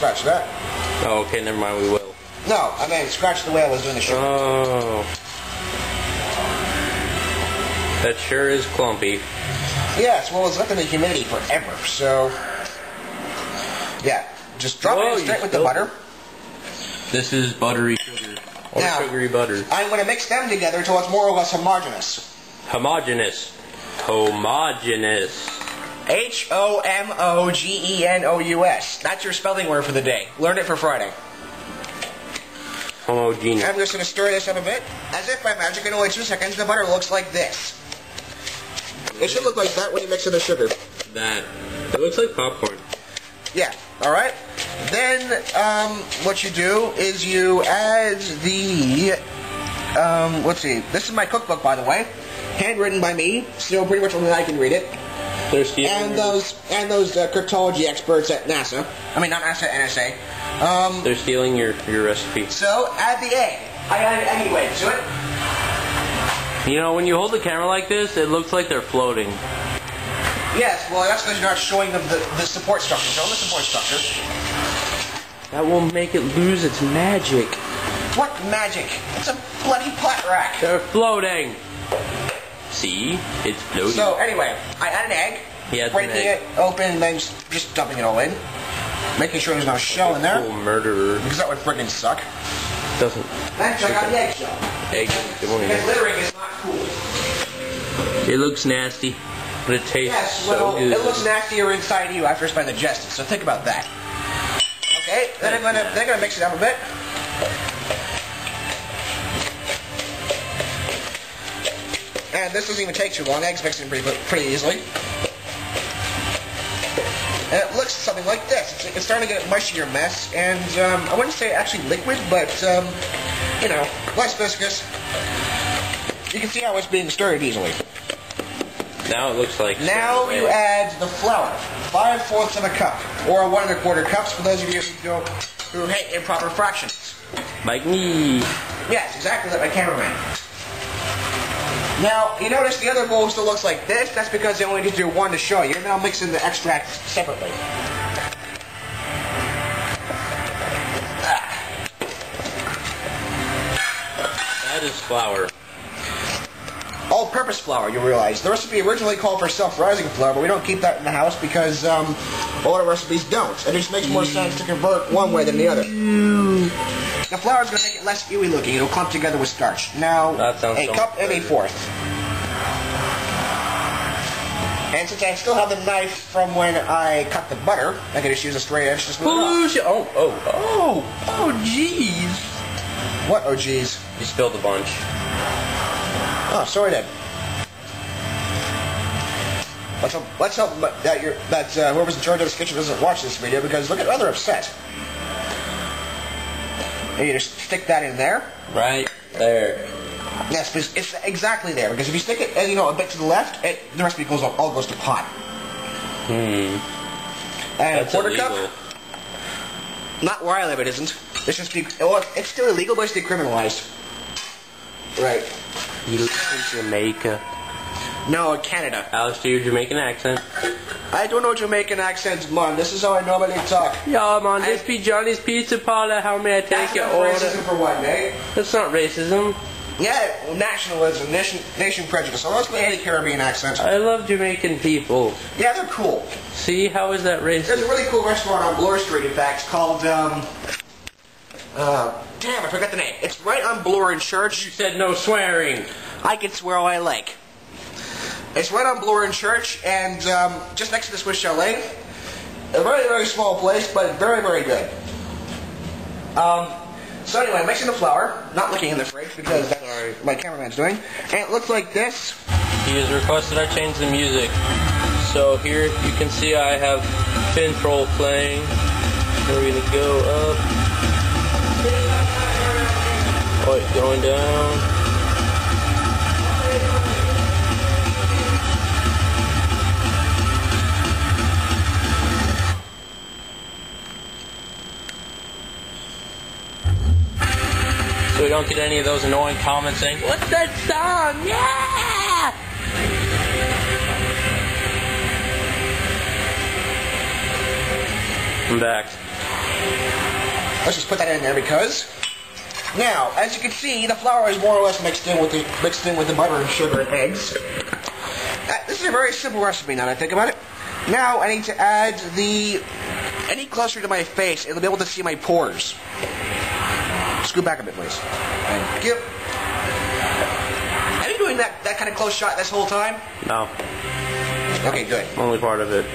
scratch that. Oh, okay, never mind, we will. No, I mean scratch the way I was doing the sugar. Oh. That sure is clumpy. Yes, well, it's left in the humidity forever, so... Yeah, just drop it in straight with the butter. This is buttery sugar. Or now, sugary butter. I'm going to mix them together until it's more or less homogeneous. Homogeneous. Homogeneous. Homogenous. That's your spelling word for the day. Learn it for Friday. Homogeneous. I'm just going to stir this up a bit. As if by magic, in only 2 seconds, the butter looks like this. It should look like that when you mix in the sugar. That. It looks like popcorn. Yeah, alright. Then, what you do is you add the, let's see. This is my cookbook, by the way. Handwritten by me, so pretty much only I can read it. And those cryptology experts at NASA. I mean, not NASA, NSA. They're stealing your recipe. So, add the egg. I added anyway to it. You know, when you hold the camera like this, it looks like they're floating. Yes, well, that's because you're not showing them the support structure. Show them the support structure. That will make it lose its magic. What magic? It's a bloody pot rack. They're floating. See? It's floating. So, anyway, I add an egg. Breaking it open and then just dumping it all in. Making sure there's no shell in there. Cool murderer. Because that would friggin' suck. Doesn't. Then check out the eggshell. Because littering is not cool. It looks nasty, but it tastes so good. It looks nastier inside you after it's been digested, so think about that. Okay, then I'm gonna mix it up a bit. And this doesn't even take too long. Eggs mix in pretty easily. And it looks something like this. It's starting to get a mushier mess, and I wouldn't say actually liquid, but you know, less viscous. You can see how it's being stirred easily. Now it looks like... Now you add the flour. 5/4 of a cup, or 1 1/4 cups for those of you who hate improper fractions. Like me. Yes, exactly like my cameraman. Now, you notice the other bowl still looks like this. That's because they only need to do one to show you. And then I'll mix in the extract separately. That is flour. All-purpose flour, you realize. The recipe originally called for self-rising flour, but we don't keep that in the house because a lot of recipes don't. It just makes more sense to convert one way than the other. The flour is going to make it less gooey looking. It'll clump together with starch. Now, a cup and a 1/4. And since I still have the knife from when I cut the butter, I can just use a straight edge to smooth it off. Oh, jeez. What, oh, jeez? You spilled a bunch. Oh, sorry then. Let's hope that whoever's in charge of this kitchen doesn't watch this video, because look at how they're upset. And you just stick that in there. Right there. Yes, it's exactly there, because if you stick it, a bit to the left, the recipe all goes to pot. And that's a 1/4 illegal. cup. Not where I live, it isn't. It's just it's still illegal, but it's decriminalized. Right. You live in Jamaica. No, Canada. Alex, do your Jamaican accent. I don't know Jamaican accents, man. This is how I normally talk. Yeah, man, this be Johnny's Pizza Parlor. How may I take your order? Racism for what, mate? That's not racism. Yeah, nationalism, nation prejudice. So let's play any Caribbean accent. I love Jamaican people. Yeah, they're cool. See, how is that racist? There's a really cool restaurant on Bloor Street, in fact, called, damn, I forgot the name. It's right on Bloor and Church. You said no swearing. I can swear all I like. It's right on Bloor and Church, and just next to the Swiss Chalet. A very, very small place, but very, very good. So anyway, I'm mixing the flour, not looking in the fridge, because that's what my cameraman's doing. And it looks like this. He has requested I change the music. So here you can see I have Finntroll playing. We're going to go up. Oh, it's going down. So we don't get any of those annoying comments saying, "What's that song? Yeah!" I'm back. Let's just put that in there because... Now, as you can see, the flour is more or less mixed in with the butter and sugar and eggs. This is a very simple recipe now that I think about it. Now I need to add any closer to my face, it'll be able to see my pores. Scoot back a bit, please. Thank you. Are you doing that kind of close shot this whole time? No. Okay, good. Only part of it.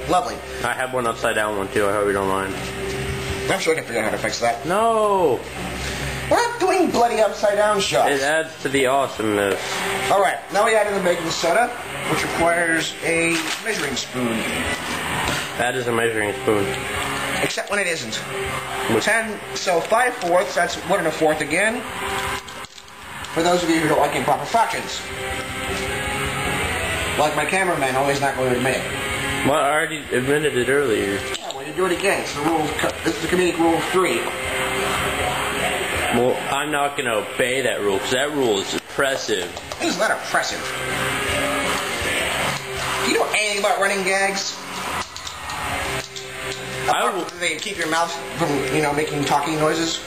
Lovely. I have one upside down one too, I hope you don't mind. I'm sure I can figure out how to fix that. No! We're not doing bloody upside down shots. It adds to the awesomeness. Alright, now we add in the baking soda, which requires a measuring spoon. That is a measuring spoon. Except when it isn't. 5/4, that's 1 1/4 again. For those of you who don't like improper fractions. Like my cameraman, always not going to admit it. Well, I already admitted it earlier. Yeah, well, you do it again. It's the rule. This is the comedic rule of 3. Well, I'm not going to obey that rule, because that rule is oppressive. It's not oppressive. Do you know anything about running gags? They keep your mouth from, making talking noises.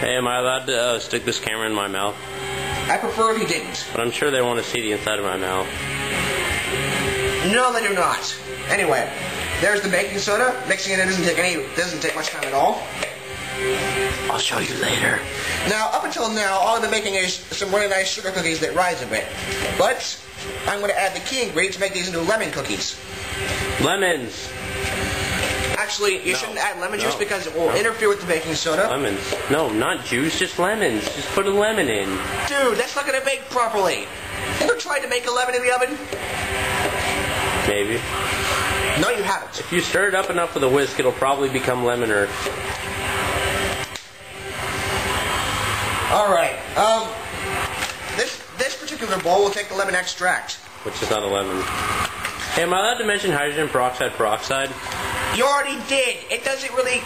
Hey, am I allowed to stick this camera in my mouth? I prefer if you didn't. But I'm sure they want to see the inside of my mouth. No, they do not. Anyway, there's the baking soda. Mixing it in doesn't take much time at all. I'll show you later. Now, up until now, all I've been making is some really nice sugar cookies that rise a bit. But I'm going to add the key ingredient to make these into lemon cookies. Lemons. Actually, you shouldn't add lemon juice because it will interfere with the baking soda. Lemons. No, not juice, just lemons. Just put a lemon in. Dude, that's not going to bake properly. Ever tried to make a lemon in the oven? Maybe. No, you haven't. If you stir it up enough with a whisk, it'll probably become lemon-er. Alright, this particular bowl will take the lemon extract. Which is not a lemon. Hey, am I allowed to mention hydrogen peroxide? You already did. It doesn't really...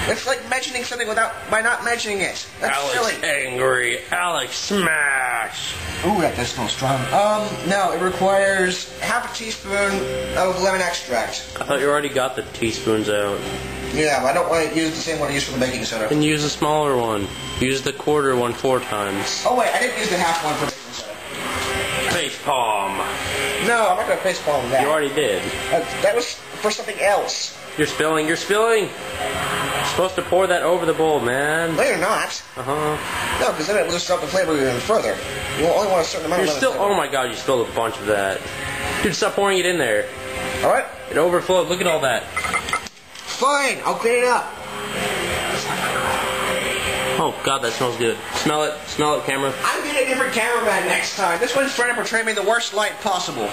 It's like mentioning something by not mentioning it. That's Alex silly. Angry. Alex Smash. Ooh, that does smell strong. No, it requires half a teaspoon of lemon extract. I thought you already got the teaspoons out. Yeah, but I don't want to use the same one I used for the baking soda. Then use a smaller one. Use the quarter one 4 times. Oh wait, I didn't use the half one for baking soda. Face palm. No, I'm not going to face palm that. You already did. That was for something else. You're spilling. You're supposed to pour that over the bowl, man. No, you're not. Uh-huh. No, because then it will disrupt the flavor even further. You only want a certain amount of flavor. Oh my god, you spilled a bunch of that. Dude, stop pouring it in there. Alright. It overflowed. Look at all that. Fine, I'll clean it up. Oh god, that smells good. Smell it, camera. I'm getting a different cameraman next time. This one's trying to portray me in the worst light possible.